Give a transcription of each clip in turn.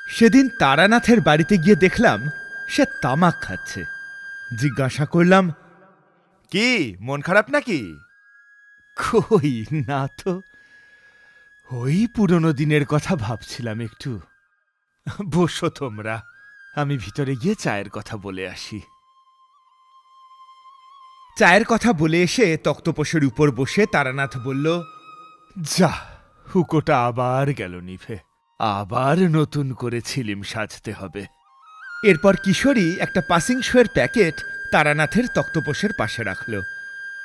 সেদিন তারানাথের বাড়িতে গিয়ে দেখলাম সে তামাক খাচ্ছে। জিজ্ঞাসা করলাম, কি মন খারাপ নাকি? কই না তো, ওই পুরনো দিনের কথা ভাবছিলাম একটু। বসো তোমরা, আমি ভিতরে গিয়ে চায়ের কথা বলে আসি। চায়ের কথা বলে এসে তক্তপোষের উপর বসে তারানাথ বলল, যা, হুকোটা আবার গেল নিভে, আবার নতুন করে ছিলিম সাজতে হবে। এরপর কিশোরী একটা পাসিং শোয়ের প্যাকেট তারানাথের তক্তপোষের পাশে রাখল।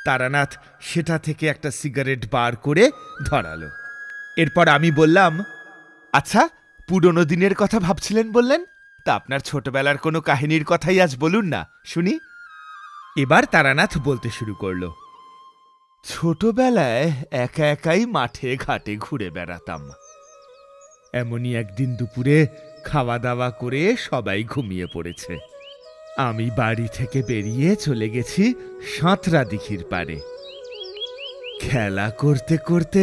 তারানাথ সেটা থেকে একটা সিগারেট বার করে ধরালো। এরপর আমি বললাম, আচ্ছা, পুরনো দিনের কথা ভাবছিলেন বললেন, তা আপনার ছোটবেলার কোনো কাহিনীর কথাই আজ বলুন না, শুনি। এবার তারানাথ বলতে শুরু করল, ছোটবেলায় একা একাই মাঠে ঘাটে ঘুরে বেড়াতাম। এমনই একদিন দুপুরে খাওয়া দাওয়া করে সবাই ঘুমিয়ে পড়েছে। আমি বাড়ি থেকে বেরিয়ে চলে গেছি সাঁতরা দিঘির পাড়ে। খেলা করতে করতে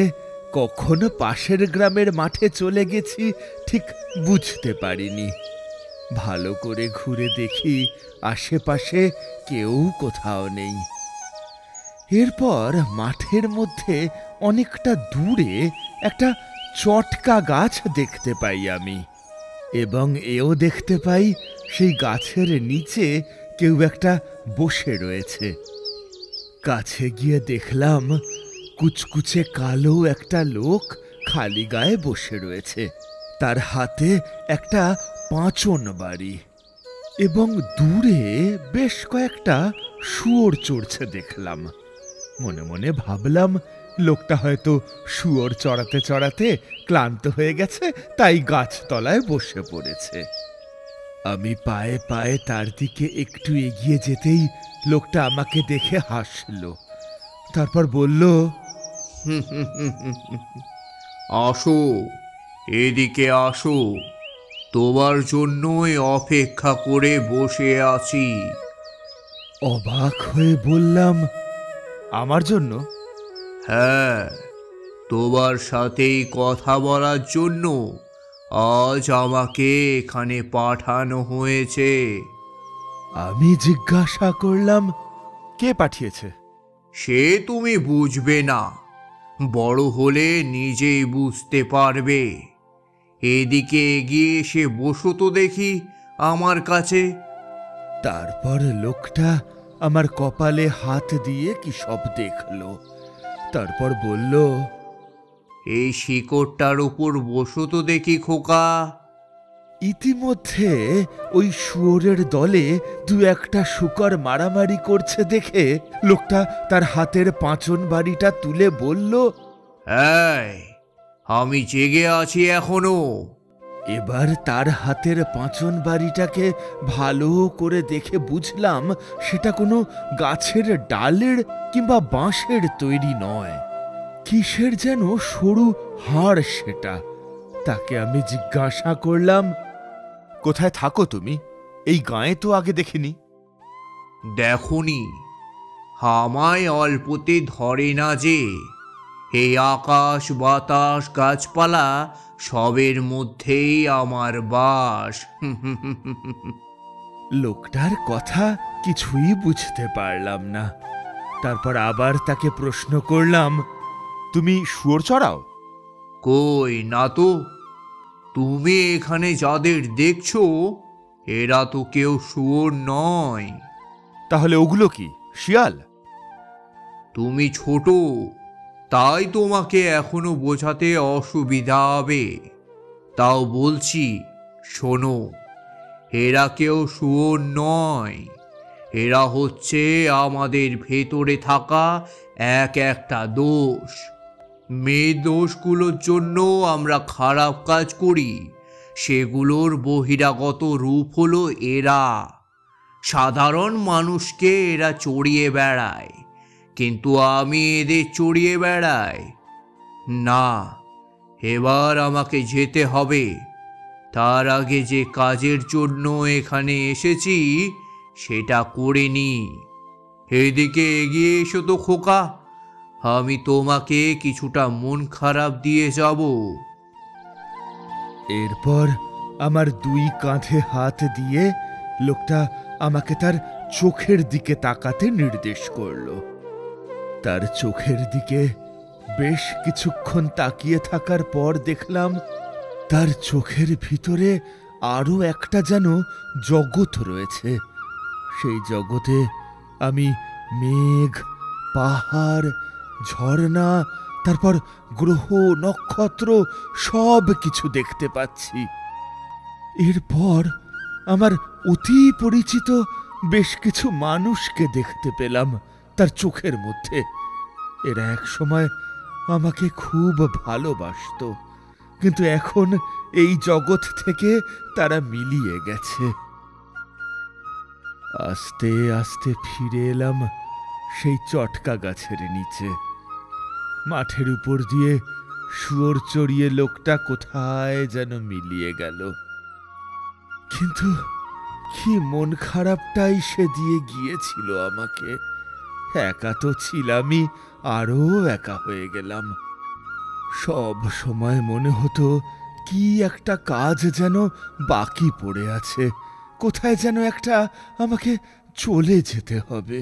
কখন পাশের গ্রামের মাঠে চলে গেছি ঠিক বুঝতে পারিনি। ভালো করে ঘুরে দেখি আশেপাশে কেউ কোথাও নেই। এরপর মাঠের মধ্যে অনেকটা দূরে একটা চটকা গাছ দেখতে পাই আমি, এবং এও দেখতে পাই সেই গাছের নিচে কেউ একটা বসে রয়েছে। কাছে গিয়ে দেখলাম কুচকুচে কালো একটা লোক খালি গায়ে বসে রয়েছে। তার হাতে একটা পাঁচন বাড়ি, এবং দূরে বেশ কয়েকটা শুয়োর চড়ছে দেখলাম। মনে মনে ভাবলাম লোকটা হয়তো শুয়োর চড়াতে চড়াতে ক্লান্ত হয়ে গেছে, তাই গাছতলায় বসে পড়েছে। আমি পায়ে পায়ে তার দিকে একটু এগিয়ে যেতেই লোকটা আমাকে দেখে হাসল। তারপর বলল, আসো, এদিকে আসো, তোমার জন্যই অপেক্ষা করে বসে আছি। অবাক হয়ে বললাম, আমার জন্য? হ্যাঁ, তোমার সাথেই কথা বলার জন্য আজ আমাকে এখানে পাঠানো হয়েছে। আমি জিজ্ঞাসা করলাম, কে পাঠিয়েছে? সে তুমি বুঝবে না, বড় হলে নিজেই বুঝতে পারবে। এদিকে এগিয়ে এসে বসো তো দেখি আমার কাছে। তারপর লোকটা আমার কপালে হাত দিয়ে কি সব দেখল। তারপর বলল, এই শিকড়টার উপর বসো তো দেখি খোকা। ইতিমধ্যে ওই শুয়োরের দলে দু একটা শুকর মারামারি করছে দেখে লোকটা তার হাতের পাঁচন বাড়িটা তুলে বলল, এই, আমি জেগে আছি এখনো। এবার তার হাতের পাঁচন বাড়িটাকে ভালো করে দেখে বুঝলাম সেটা কোনো গাছের ডালের কিংবা বাঁশের তৈরি নয়, কিসের যেন সরু হাড় সেটা। তাকে আমি জিজ্ঞাসা করলাম, কোথায় থাকো তুমি? এই গায়ে তো আগে দেখিনি। দেখনি, আমায় অল্পতে ধরে না যে। এই আকাশ বাতাস গাছপালা সবের মধ্যেই আমার বাস। লোকটার কথা কিছুই বুঝতে পারলাম না। তারপর আবার তাকে প্রশ্ন করলাম, তুমি শুয়োর চড়াও? কই না তো, তুমি এখানে যাদের দেখছো এরা তো কেউ শুয়োর নয়। তাহলে ওগুলো কি, শিয়াল? তুমি ছোট, তাই তোমাকে এখনো বোঝাতে অসুবিধা হবে। তাও বলছি, শোনো, এরা কেউ শুয়োর নয়। এরা হচ্ছে আমাদের ভেতরে থাকা এক একটা দোষ। মেয়ে দোষগুলোর জন্য আমরা খারাপ কাজ করি, সেগুলোর বহিরাগত রূপ হলো এরা। সাধারণ মানুষকে এরা চড়িয়ে বেড়ায়, কিন্তু আমি এদের চড়িয়ে বেড়াই না। এবার আমাকে যেতে হবে। তার আগে যে কাজের জন্য এখানে এসেছি সেটা করে নি। এদিকে এগিয়ে এসো তো খোকা, আমি তোমাকে কিছুটা মন খারাপ দিয়ে যাব। এরপর আমার দুই কাঁধে হাত দিয়ে লোকটা আমাকে তার চোখের দিকে তাকাতে নির্দেশ করল। তার চোখের দিকে বেশ কিছুক্ষণ তাকিয়ে থাকার পর দেখলাম তার চোখের ভিতরে আরো একটা যেন জগৎ রয়েছে। সেই জগতে আমি মেঘ, পাহাড়, ঝর্ণা, তারপর গ্রহ, নক্ষত্র সব কিছু দেখতে পাচ্ছি। এরপর আমার অতি পরিচিত বেশ কিছু মানুষকে দেখতে পেলাম তার চোখের মধ্যে। এরা এক সময় আমাকে খুব ভালোবাসতো, কিন্তু এখন এই জগৎ থেকে তারা মিলিয়ে গেছে। আস্তে আস্তে ফিরে এলাম সেই চটকা গাছের নিচে। মাঠের উপর দিয়ে শুয়োর চড়িয়ে লোকটা কোথায় যেন মিলিয়ে গেল। কিন্তু কি মন খারাপটাই সে দিয়ে গিয়েছিল আমাকে। একা তো ছিলামই, আরো একা হয়ে গেলাম। সব সময় মনে হতো কি একটা কাজ যেন বাকি পড়ে আছে, কোথায় যেন একটা আমাকে চলে যেতে হবে।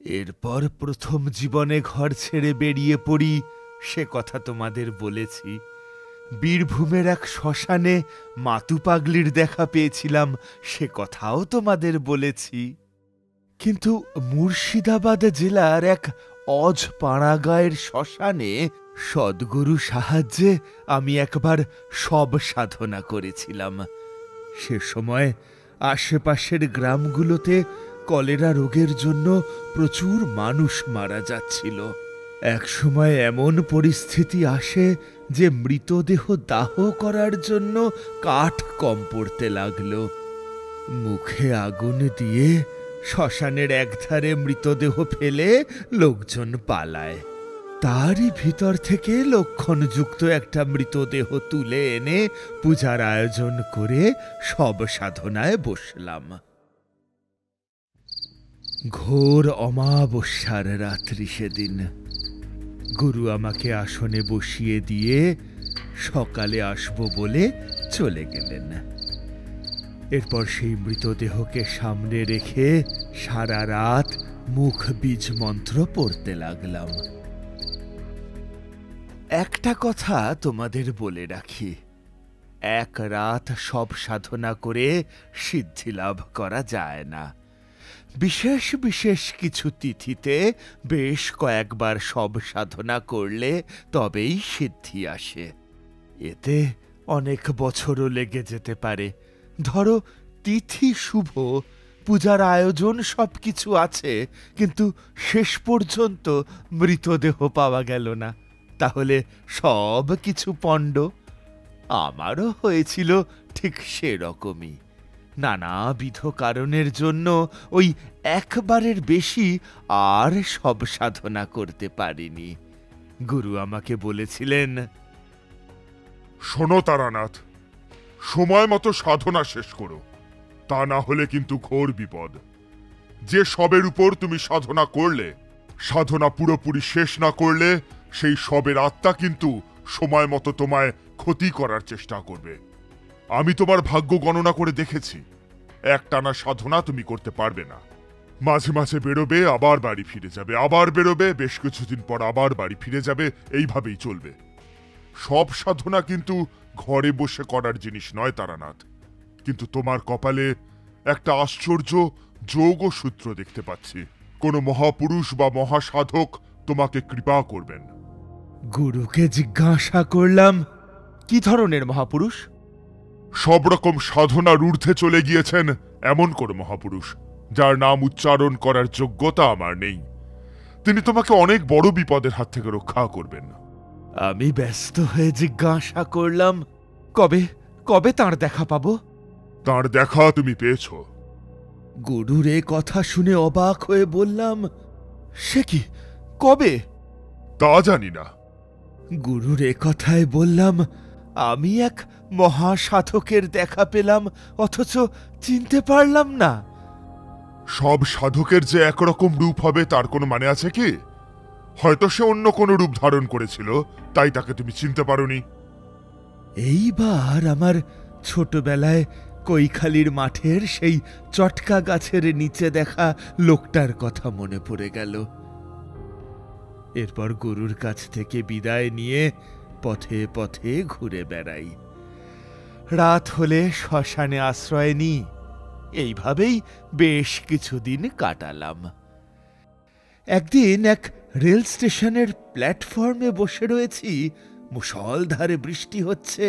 এরপর প্রথম জীবনে ঘর ছেড়ে বেরিয়ে পড়ি, সে কথা তোমাদের বলেছি। বীরভূমের এক শ্মশানে মাতু পাগলির দেখা পেয়েছিলাম, সে কথাও তোমাদের বলেছি। কিন্তু মুর্শিদাবাদ জেলার এক অজপাড়াগাঁয়ের শ্মশানে সদ্গুরু সাহায্যে আমি একবার সব সাধনা করেছিলাম। সে সময় আশেপাশের গ্রামগুলোতে কলেরা রোগের জন্য প্রচুর মানুষ মারা যাচ্ছিল। এক সময় এমন পরিস্থিতি আসে যে মৃতদেহ দাহ করার জন্য কাঠ কম পড়তে লাগলো। মুখে আগুন দিয়ে শ্মশানের একধারে মৃতদেহ ফেলে লোকজন পালায়। তারই ভিতর থেকে লক্ষণযুক্ত একটা মৃতদেহ তুলে এনে পূজার আয়োজন করে সব সাধনায় বসলাম। ঘোর অমাবস্যার রাত্রি সেদিন। গুরু আমাকে আসনে বসিয়ে দিয়ে সকালে আসবো বলে চলে গেলেন। এরপর সেই মৃতদেহকে সামনে রেখে সারা রাত মুখ বীজ মন্ত্র পড়তে লাগলাম। একটা কথা তোমাদের বলে রাখি, এক রাত সব সাধনা করে সিদ্ধি লাভ করা যায় না। বিশেষ বিশেষ কিছু তিথিতে বেশ কয়েকবার সব সাধনা করলে তবেই সিদ্ধি আসে। এতে অনেক বছরও লেগে যেতে পারে। ধরো তিথি শুভ, পূজার আয়োজন সবকিছু আছে, কিন্তু শেষ পর্যন্ত মৃতদেহ পাওয়া গেল না, তাহলে সব কিছু পণ্ড। আমারও হয়েছিল ঠিক সেরকমই। নানাবিধ কারণের জন্য ওই একবারের বেশি আর সব সাধনা করতে পারিনি। গুরু আমাকে বলেছিলেন, শোনো তারানাথ, সময় মতো সাধনা শেষ করো, তা না হলে কিন্তু ঘোর বিপদ। যে সবের উপর তুমি সাধনা করলে, সাধনা পুরোপুরি শেষ না করলে সেই সবের আত্মা কিন্তু সময় মতো তোমায় ক্ষতি করার চেষ্টা করবে। আমি তোমার ভাগ্য গণনা করে দেখেছি, একটানা সাধনা তুমি করতে পারবে না। মাঝে মাঝে বেরোবে, আবার বাড়ি ফিরে যাবে, আবার বেরোবে, বেশ কিছুদিন পর আবার বাড়ি ফিরে যাবে, এইভাবেই চলবে। সব সাধনা কিন্তু ঘরে বসে করার জিনিস নয় তারানাথ। কিন্তু তোমার কপালে একটা আশ্চর্য যোগসূত্র দেখতে পাচ্ছি। কোনো মহাপুরুষ বা মহাসাধক তোমাকে কৃপা করবেন। গুরুকে জিজ্ঞাসা করলাম, কি ধরনের মহাপুরুষ? সব রকম সাধনার ঊর্ধ্বে চলে গিয়েছেন এমন কোন মহাপুরুষ, যার নাম উচ্চারণ করার যোগ্যতা আমার নেই। তিনি তোমাকে অনেক বড় বিপদের হাত থেকে রক্ষা করবেন। আমি ব্যস্ত হয়ে জিজ্ঞাসা করলাম, কবে কবে তাঁর দেখা পাবো? তার দেখা তুমি পেয়েছ। গুরুর এ কথা শুনে অবাক হয়ে বললাম, সে কি, কবে? তা জানি না। গুরুর এ কথায় বললাম, আমি এক মহাসাধকের দেখা পেলাম, অথচ চিনতে পারলাম না। সব সাধকের যে একরকম রূপ হবে তার কোনো মানে আছে কি? হয়তো সে অন্য কোনো রূপ ধারণ করেছিল, তাই তাকে তুমি চিনতে পারোনি। এইবার আমার ছোটবেলায় কৈখালির মাঠের সেই চটকা গাছের নিচে দেখা লোকটার কথা মনে পড়ে গেল। এরপর গরুর কাছ থেকে বিদায় নিয়ে পথে পথে ঘুরে বেড়াই। রাত হলে শ্মশানে আশ্রয় নিই। এইভাবেই বেশ কিছুদিন কাটালাম। একদিন এক রেল স্টেশনের প্ল্যাটফর্মে বসে রয়েছি, মুষলধারে বৃষ্টি হচ্ছে।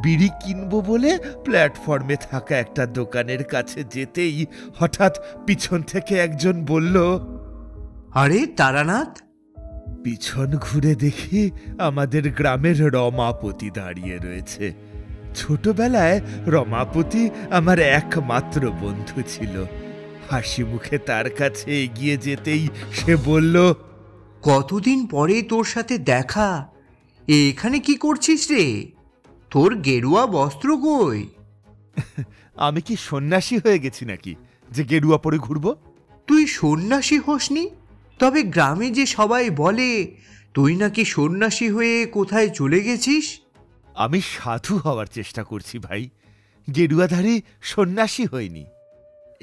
বিড়ি কিনবো বলে প্ল্যাটফর্মে থাকা একটা দোকানের কাছে যেতেই হঠাৎ পিছন থেকে একজন বলল, আরে তারানাথ! পিছন ঘুরে দেখি আমাদের গ্রামের রমাপতি দাঁড়িয়ে রয়েছে। ছোটবেলায় রমাপতি আমার একমাত্র বন্ধু ছিল। হাসি মুখে তার কাছে এগিয়ে যেতেই সে বলল, কতদিন পরে তোর সাথে দেখা। এখানে কি করছিস রে? তোর গেরুয়া বস্ত্র কই? আমি কি সন্ন্যাসী হয়ে গেছি নাকি যে গেরুয়া পরে ঘুরবো? তুই সন্ন্যাসী হসনি? তবে গ্রামে যে সবাই বলে তুই নাকি সন্ন্যাসী হয়ে কোথায় চলে গেছিস। আমি সাধু হওয়ার চেষ্টা করছি ভাই, গেরুয়াধারী সন্ন্যাসী হইনি।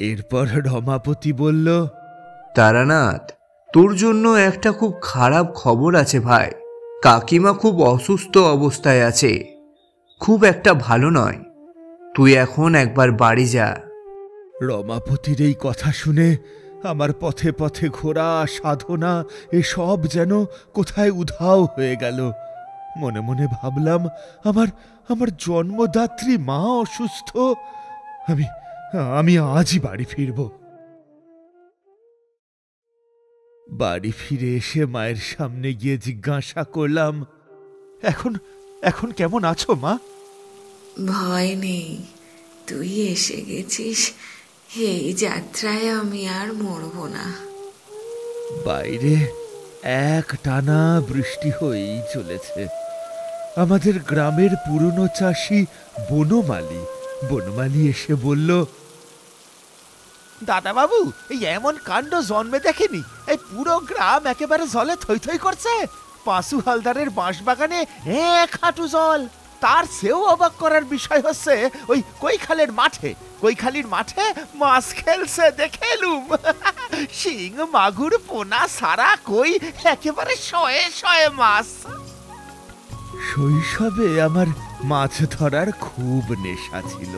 এরপর রমাপতি বলল, তারানাথ, তোর জন্য একটা খুব খারাপ খবর আছে ভাই। কাকিমা খুব অসুস্থ অবস্থায় আছে, খুব একটা ভালো নয়। তুই এখন একবার বাড়ি যা। রমাপতির এই কথা শুনে আমার পথে পথে ঘোরা সাধনা এসব যেন কোথায় উধাও হয়ে গেল। মনে মনে ভাবলাম, আমার আমার জন্মদাত্রী মা অসুস্থ, আমি আমি আজই বাড়ি ফিরব। বাড়ি ফিরে এসে মায়ের সামনে গিয়ে জিজ্ঞাসা করলাম, এখন এখন কেমন আছো মা? ভয় নেই, তুই এসে গেছিস। এই যাত্রায় আমি আর মরব না। বাইরে এক টানা বৃষ্টি হয়েই চলেছে। আমাদের গ্রামের পুরনো চাষি বনমালী এসে বলল, দাদা বাবু, এই এমন কাণ্ড জন্মে দেখেনি। এই পুরো গ্রাম একেবারে জলে থই থই করছে। পাঁচু হালদারের বাঁশবাগানে এক হাঁটু জল। তার চেয়েও অবাক করার বিষয় হচ্ছে, ওই কৈখালির মাঠে মাছ খেলছে দেখে এলুম। শিং, মাগুর, পোনা, সারা কই একেবারে শয়ে শয়ে মাছ। শৈশবে আমার মাছ ধরার খুব নেশা ছিল।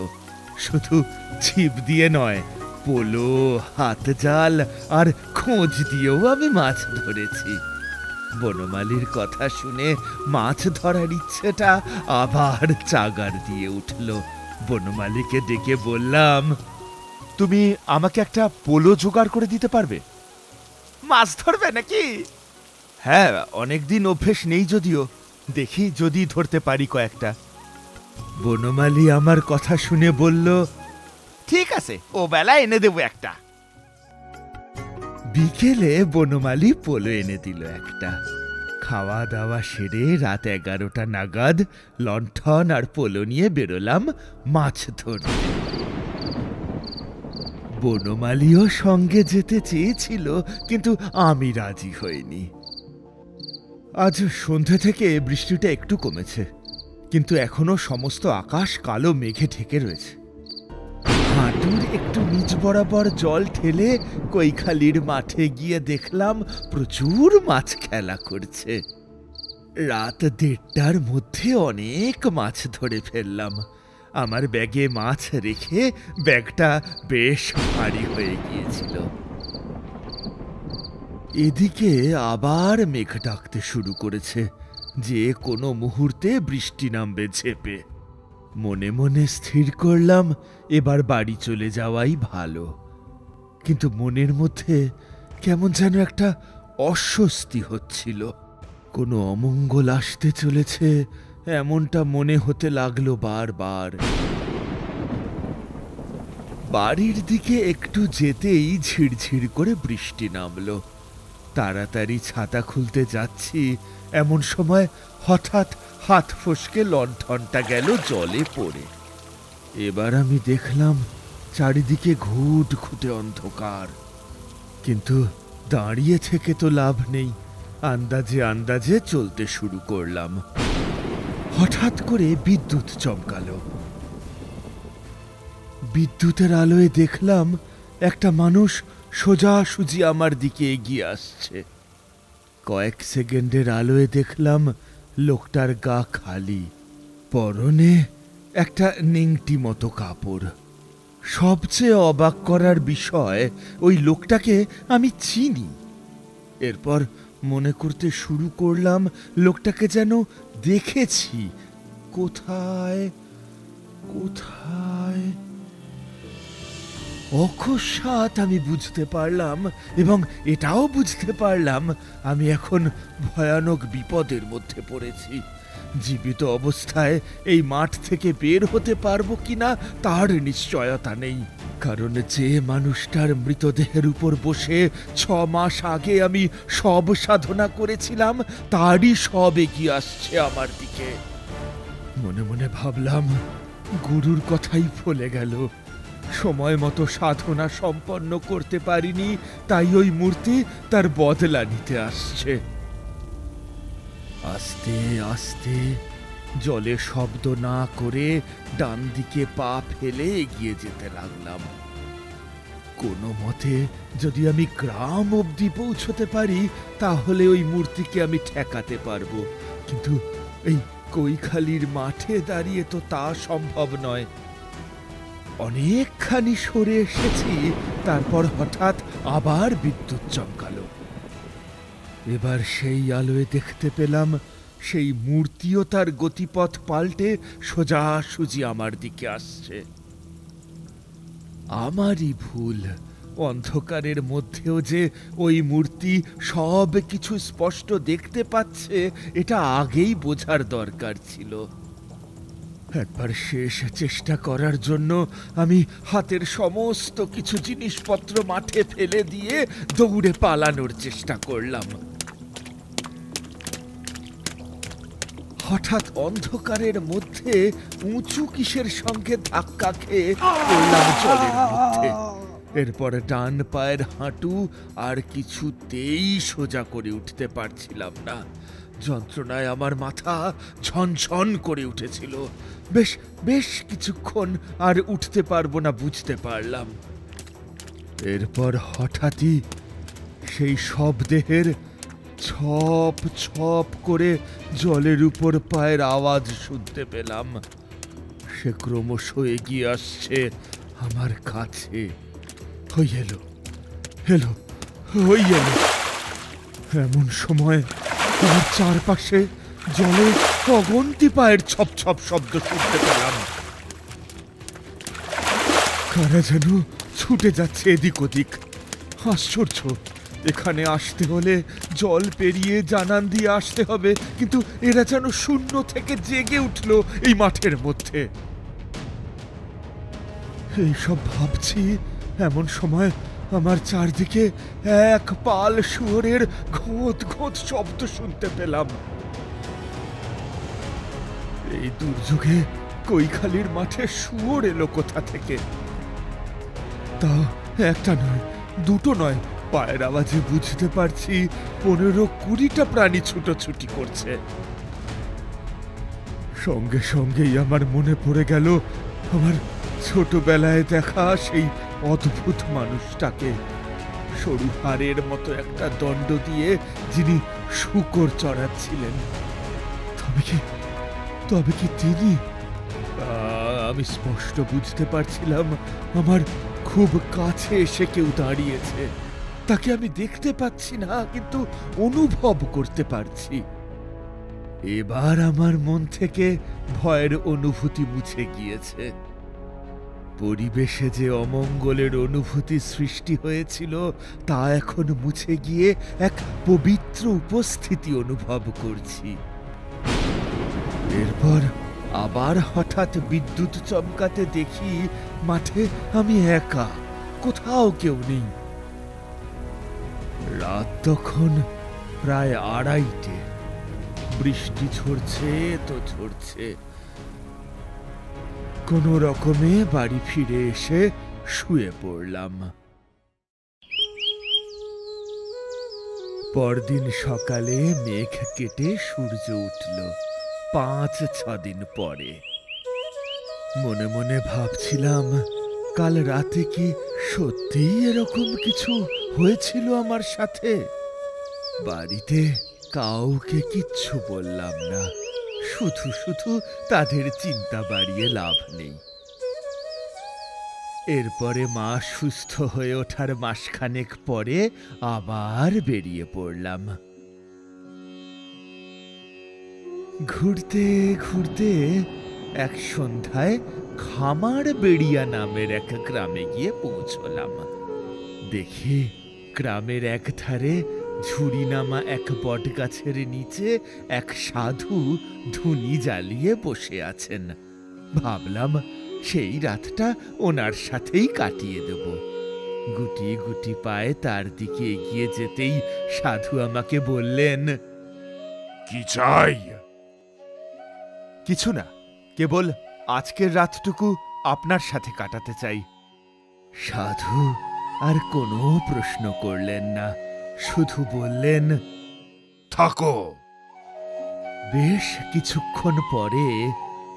শুধু ছিপ দিয়ে নয়, পোলো, হাত জাল আর খোঁজ দিয়েও আমি মাছ ধরেছি। বনমালীর কথা শুনে মাছ ধরার ইচ্ছেটা আবার চাগার দিয়ে উঠল। বনমালীকে ডেকে বললাম, তুমি আমাকে একটা পোলো জোগাড় করে দিতে পারবে? মাছ ধরবে নাকি? হ্যাঁ, অনেকদিন অভ্যেস নেই, যদিও দেখি যদি ধরতে পারি কয়েকটা। বনমালী আমার কথা শুনে বলল, ঠিক আছে, ও বেলা এনে দেবো একটা। বিকেলে বনমালী পোলো এনে দিল একটা। খাওয়া দাওয়া সেরে রাত 11টা নাগাদ লণ্ঠন আর পোলো নিয়ে বেরোলাম মাছ ধরতে। বনমালীও সঙ্গে যেতে চেয়েছিল, কিন্তু আমি রাজি হইনি। আজ সন্ধ্যে থেকে বৃষ্টিটা একটু কমেছে, কিন্তু এখনো সমস্ত আকাশ কালো মেঘে ঢেকে রয়েছে। হাঁটুর একটু নিচ বরাবর জল ঠেলে কৈখালির মাঠে গিয়ে দেখলাম প্রচুর মাছ খেলা করছে। রাত 1:30টার মধ্যে অনেক মাছ ধরে ফেললাম। আমার ব্যাগে মাছ রেখে ব্যাগটা বেশ ভারী হয়ে গিয়েছিল। এদিকে আবার মেঘ ডাকতে শুরু করেছে, যে কোনো মুহূর্তে বৃষ্টি নামবে ঝেপে। মনে মনে স্থির করলাম এবার বাড়ি চলে যাওয়াই ভালো। কিন্তু মনের মধ্যে কেমন যেন একটা অস্বস্তি হচ্ছিল। কোনো অমঙ্গল আসতে চলেছে এমনটা মনে হতে লাগলো বারবার। বাড়ির দিকে একটু যেতেই ঝিরঝির করে বৃষ্টি নামলো। তাড়াতাড়ি ছাতা খুলতে যাচ্ছি, এমন সময় হঠাৎ হাত ফসকে লণ্ঠনটা গেল জলে পড়ে। এবার আমি দেখলাম চারিদিকে ঘুটঘুটে অন্ধকার, কিন্তু দাঁড়িয়ে থেকে তো লাভ নেই। আন্দাজে আন্দাজে চলতে শুরু করলাম। হঠাৎ করে বিদ্যুৎ চমকালো। বিদ্যুতের আলোয় দেখলাম একটা মানুষ সোজাসুজি আমার দিকে এগিয়ে আসছে। কয়েক সেকেন্ডের আলোয় দেখলাম লোকটার গা খালি, পরনে একটা নেংটি মতো কাপড়। সবচেয়ে অবাক করার বিষয়, ওই লোকটাকে আমি চিনি। এরপর মনে করতে শুরু করলাম লোকটাকে যেন দেখেছি। কোথায় কোথায় অকস্মাৎ আমি বুঝতে পারলাম, এবং এটাও বুঝতে পারলাম আমি এখন ভয়ানক বিপদের মধ্যে পড়েছি। জীবিত অবস্থায় এই মাঠ থেকে বের হতে পারবো কিনা তার নিশ্চয়তা নেই, কারণ যে মানুষটার মৃতদেহের উপর বসে 6 মাস আগে আমি সব সাধনা করেছিলাম, তারই সব এগিয়ে আসছে আমার দিকে। মনে মনে ভাবলাম, গুরুর কথাই ফলে গেল। সময় মতো সাধনা সম্পন্ন করতে পারিনি, তাই ওই মূর্তি তার বদলা নিতে আসছে। আস্তে আস্তে জলে শব্দ না করে ডান দিকে পা ফেলে এগিয়ে যেতে লাগলাম। কোনো মতে যদি আমি গ্রাম অবধি পৌঁছতে পারি, তাহলে ওই মূর্তিকে আমি ঠেকাতে পারবো, কিন্তু এই কৈখালির মাঠে দাঁড়িয়ে তো তা সম্ভব নয়। অনেকখানি সরে এসেছি, তারপর হঠাৎ আবার বিদ্যুৎ চমকালো। এবার সেই আলোয় দেখতে পেলাম সেই মূর্তিও তার গতিপথ পাল্টে সোজাসুজি আমার দিকে আসছে। আমারই ভুল, অন্ধকারের মধ্যেও যে ওই মূর্তি সব কিছু স্পষ্ট দেখতে পাচ্ছে, এটা আগেই বোঝার দরকার ছিল। একবার শেষ চেষ্টা করার জন্য আমি হাতের সমস্ত কিছু জিনিসপত্র মাঠে ফেলে দিয়ে দৌড়ে পালানোর চেষ্টা করলাম। হঠাৎ অন্ধকারের মধ্যে উঁচু কিসের সঙ্গে ধাক্কা খেয়ে পড়লাম জলের মধ্যে। এরপর ডান পায়ের হাঁটু আর কিছুতেই সোজা করে উঠতে পারছিলাম না। যন্ত্রণায় আমার মাথা ঝনঝন করে উঠেছিল। বেশ কিছুক্ষণ আর উঠতে পারবো না বুঝতে পারলাম। এরপর হঠাৎই সেই সব দেহের ছপ ছপ করে জলের উপর পায়ের আওয়াজ শুনতে পেলাম। সে ক্রমশ এগিয়ে আসছে আমার কাছে। হই এলো এমন সময় আমার চারপাশে জলে অগন্তি পায়ের ছপ ছপ শব্দ শুনতে পেলাম। কারা যেন ছুটে যাচ্ছে এদিক ওদিক। আশ্চর্য, এখানে আসতে হলে জল পেরিয়ে জানান দিয়ে আসতে হবে, কিন্তু এরা যেন শূন্য থেকে জেগে উঠল এই মাঠের মধ্যে। এইসব ভাবছি, এমন সময় আমার চারদিকে এক পাল শুয়োরের ঘোঁত ঘোঁত শব্দ শুনতে পেলাম। এই দুর্যোগে কৈখালির মাঠে শুয়োর এলো কোথা থেকে? তা একটা নয়, দুটো নয়, পায়ের আওয়াজে বুঝতে পারছি 15-20টা প্রাণী ছুটোছুটি করছে। সঙ্গে সঙ্গেই আমার মনে পড়ে গেল আমার ছোটবেলায় দেখা সেই অদ্ভুত মানুষটাকে, সরু হাড়ের মতো একটা দণ্ড দিয়ে যিনি শূকর চড়াচ্ছিলেন। তবে কি তিনি? আমি স্পষ্ট বুঝতে পারছিলাম আমার খুব কাছে এসে কেউ দাঁড়িয়েছে। তাকে আমি দেখতে পাচ্ছি না, কিন্তু অনুভব করতে পারছি। এবার আমার মন থেকে ভয়ের অনুভূতি মুছে গিয়েছে। পরিবেশে যে অমঙ্গলের অনুভূতি সৃষ্টি হয়েছিল, তা এখন মুছে গিয়ে এক পবিত্র উপস্থিতি অনুভব করছি। এরপর আবার হঠাৎ বিদ্যুৎ চমকাতে দেখি মাঠে আমি একা, কোথাও কেউ নেই। রাত তখন প্রায় 2:30। বৃষ্টি ঝরছে তো ঝরছে। কোনো রকমে বাড়ি ফিরে এসে শুয়ে পড়লাম। পরদিন সকালে মেঘ কেটে সূর্য উঠল। 5-6 দিন পরে। মনে মনে ভাবছিলাম, কাল রাতে কি সত্যিই এরকম কিছু হয়েছিল আমার সাথে? বাড়িতে কাউকে কিচ্ছু বললাম না, শুধু শুধু তাদের চিন্তা বাড়িয়ে লাভ নেই। এরপরে মা সুস্থ হয়ে ওঠার মাসখানেক পরে আবার বেরিয়ে পড়লাম। ঘুরতে ঘুরতে এক সন্ধ্যায় খামার বেড়িয়া নামের এক গ্রামে গিয়ে পৌঁছলাম। দেখি গ্রামের এক ধারে ঝুড়ি নামা এক বটগাছের নিচে এক সাধু ধুনি জ্বালিয়ে বসে আছেন। ভাবলাম সেই রাতটা ওনার সাথেই কাটিয়ে দেব। গুটি গুটি পায়ে তার দিকে এগিয়ে যেতেই সাধু আমাকে বললেন, কি চাই? কিছু না, কেবল আজকের রাতটুকু আপনার সাথে কাটাতে চাই। সাধু আর কোনো প্রশ্ন করলেন না, শুধু বললেন, থাকো। বেশ কিছুক্ষণ পরে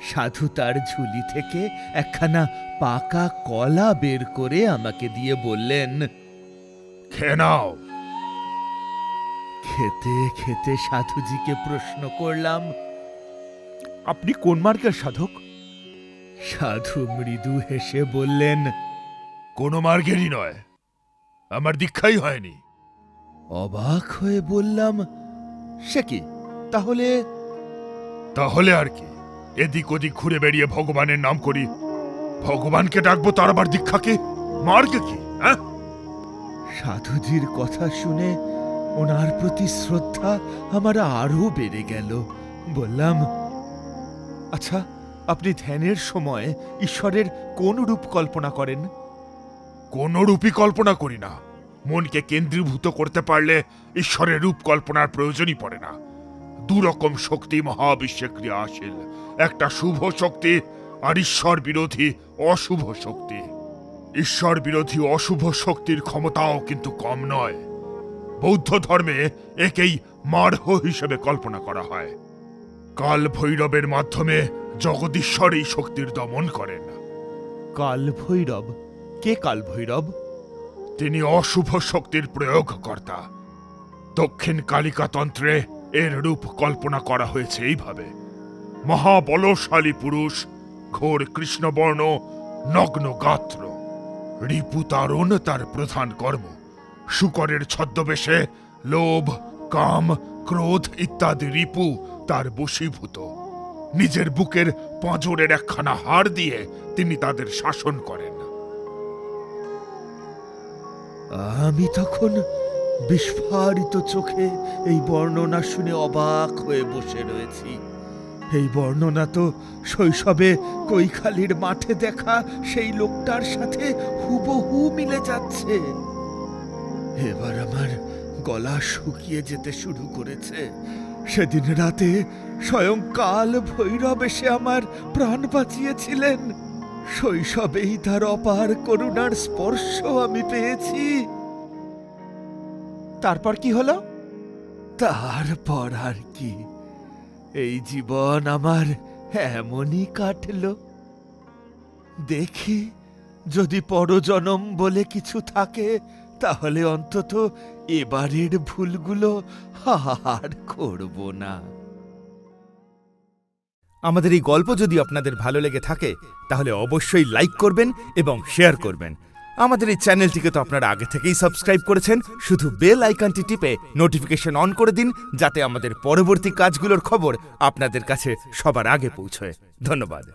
সাধু তার ঝুলি থেকে একখানা পাকা কলা বের করে আমাকে দিয়ে বললেন, খেয়ে নাও। খেতে খেতে সাধুজিকে প্রশ্ন করলাম, আপনি কোন মার্গের সাধক? সাধু মৃদু হেসে বললেন, কোনো মার্গেরই নয়, আমার দীক্ষাই হয়নি। অবাক হয়ে বললাম, সে কি? তাহলে? তাহলে আর কি, এদিক ওদিক ঘুরে বেরিয়ে ভগবানের নাম করি। ভগবানকে ডাকবো, তার আবার দীক্ষাকে? মার্গে কি? সাধুজির কথা শুনে ওনার প্রতি শ্রদ্ধা আমার আরো বেড়ে গেল। বললাম, আচ্ছা, আপনি ধ্যানের সময় ঈশ্বরের কোন রূপ কল্পনা করেন? কোন রূপই কল্পনা করি না। মনকে কেন্দ্রীভূত করতে পারলে ঈশ্বরের রূপ কল্পনার প্রয়োজনই পড়ে না। দুরকম শক্তি মহাবিশ্বে ক্রিয়াশীল, একটা শুভ শক্তি আর ঈশ্বর বিরোধী অশুভ শক্তি। ঈশ্বর বিরোধী অশুভ শক্তির ক্ষমতাও কিন্তু কম নয়। বৌদ্ধ ধর্মে একেই মারহ হিসেবে কল্পনা করা হয়। কাল ভৈরবের মাধ্যমে জগদীশ্বর এই শক্তির দমন করেন। কাল ভৈরব? কে কাল ভৈরব? তিনি অশুভ শক্তির প্রয়োগকর্তা। দক্ষিণ কালিকা তন্ত্রে এর রূপ কল্পনা করা হয়েছে এইভাবে: মহাবলশালী পুরুষ, ঘোর কৃষ্ণবর্ণ, নগ্ন গাত্র। রিপুতারণ তার প্রধান কর্ম। শূকরের ছদ্মবেশে লোভ, কাম, ক্রোধ ইত্যাদি রিপু তার বশীভূত। নিজের বুকের পাঁজরের একখানা হাড় দিয়ে তিনি তাদের শাসন করেন। আমি তখন বিস্ফারিত চোখে এই বর্ণনা শুনে অবাক হয়ে বসে রয়েছি। এই বর্ণনা তো শৈশবে কৈখালির মাঠে দেখা সেই লোকটার সাথে হুবহু মিলে যাচ্ছে। এবার আমার গলা শুকিয়ে যেতে শুরু করেছে। সেদিন রাতে স্বয়ং কাল ভৈরব এসে আমার প্রাণ বাঁচিয়েছিলেন। শৈশবেই তার অপার করুণার স্পর্শ আমি পেয়েছি। তারপর কি হলো? তারপর আর কি, এই জীবন আমার এমনই কাটল। দেখি যদি পরজনম বলে কিছু থাকে, তাহলে অন্তত এবারের ভুলগুলো আর করব না। আমাদের এই গল্প যদি আপনাদের ভালো লেগে থাকে তাহলে অবশ্যই লাইক করবেন এবং শেয়ার করবেন। আমাদের এই চ্যানেলটিকে তো আপনারা আগে থেকেই সাবস্ক্রাইব করেছেন, শুধু বেল আইকনটি টিপে নোটিফিকেশন অন করে দিন, যাতে আমাদের পরবর্তী কাজগুলোর খবর আপনাদের কাছে সবার আগে পৌঁছয়। ধন্যবাদ।